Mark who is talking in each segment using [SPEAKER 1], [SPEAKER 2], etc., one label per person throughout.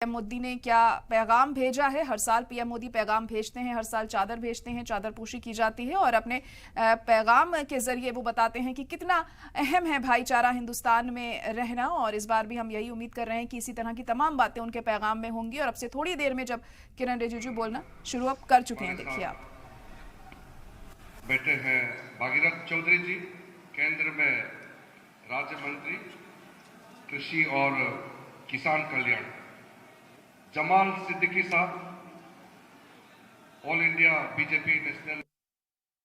[SPEAKER 1] PM Modi ने क्या पैगाम भेजा है। हर साल पीएम मोदी पैगाम भेजते हैं, हर साल चादर भेजते हैं, चादर पोशी की जाती है और अपने पैगाम के जरिए वो बताते हैं कि कितना अहम है भाईचारा हिंदुस्तान में रहना। और इस बार भी हम यही उम्मीद कर रहे हैं कि इसी तरह की तमाम बातें उनके पैगाम में होंगी। और अब से थोड़ी देर में जब किरण रिजिजू बोलना शुरू अब कर चुके हैं, देखिए आप।
[SPEAKER 2] बैठे हैं भागीरथ चौधरी जी, केंद्र में राज्य मंत्री कृषि और किसान कल्याण। जमाल सिद्दीकी साहब, ऑल इंडिया बीजेपी नेशनल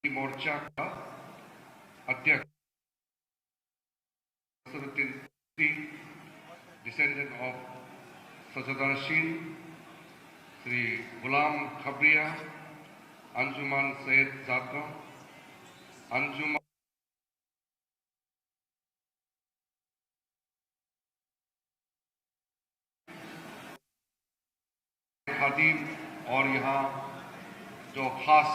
[SPEAKER 2] मोर्चा का अध्यक्ष। डिसेंडेंट ऑफ सज्जदानशीन श्री गुलाम खबरिया, अंजुमन सैयद जादव, अंजुमन खादिम और यहाँ जो खास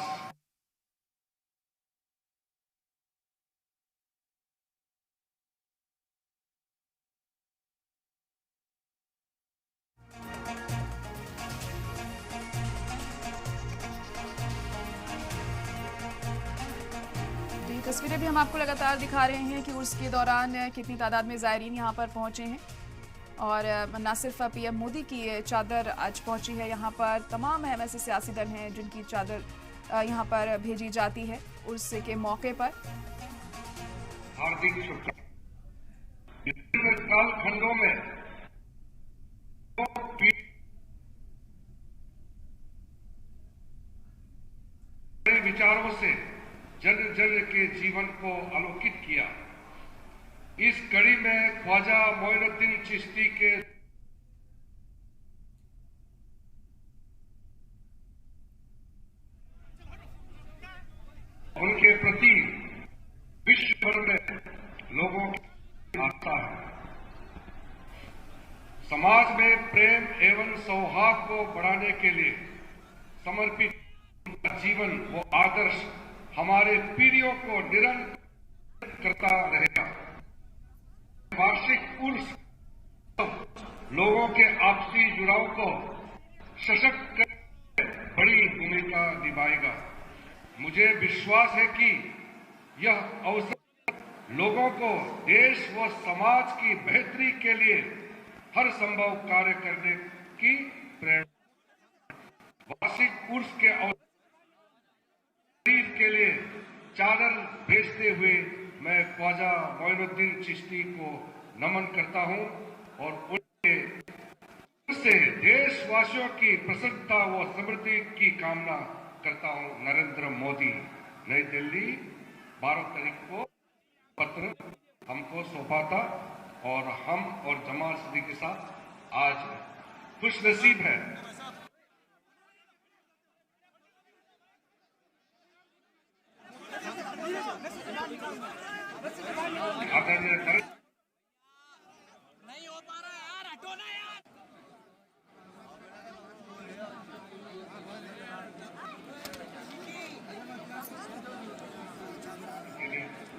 [SPEAKER 1] तस्वीरें भी हम आपको लगातार दिखा रहे हैं कि उर्स के दौरान कितनी तादाद में ज़ायरीन यहाँ पर पहुंचे हैं। और न सिर्फ पीएम मोदी की चादर आज पहुंची है, यहाँ पर तमाम अहम ऐसे सियासी दल हैं जिनकी चादर यहाँ पर भेजी जाती है उर्स के मौके पर।
[SPEAKER 2] हार्दिक शुभकामनाएं। कालखंडों में विचारों से जन जन के जीवन को आलोकित किया। इस कड़ी में ख्वाजा मोइनुद्दीन चिश्ती के उनके प्रति विश्व भर में लोगों की आस्था है। समाज में प्रेम एवं सौहार्द को बढ़ाने के लिए समर्पित जीवन वो आदर्श हमारे पीढ़ियों को निरंतर करता रहेगा। वार्षिक उर्स लोगों के आपसी जुड़ाव को सशक्त करने में बड़ी भूमिका निभाएगा। मुझे विश्वास है कि यह अवसर लोगों को देश व समाज की बेहतरी के लिए हर संभव कार्य करने की प्रेरणा। वार्षिक उर्स के अवसर के लिए चादर भेजते हुए मैं ख्वाजा मोइनुद्दीन चिश्ती को नमन करता हूं और उनसे देशवासियों की प्रसन्नता व समृद्धि की कामना करता हूं। नरेंद्र मोदी, नई दिल्ली, 12 तारीख को पत्र हमको सौंपा था और हम और जमाल सिद्दीकी के साथ आज खुशनसीब है।
[SPEAKER 3] नहीं हो पा रहा यार, हटो ना यार।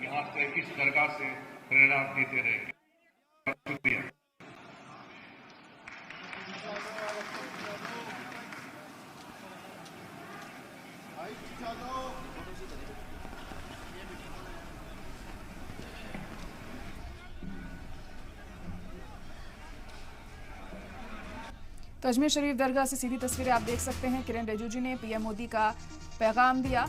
[SPEAKER 2] यहाँ से इस दरगाह से प्रेरणा देते रहेंगे। शुक्रिया।
[SPEAKER 1] तो अजमेर शरीफ दरगाह से सीधी तस्वीरें आप देख सकते हैं। किरण रिजिजू ने पीएम मोदी का पैगाम दिया।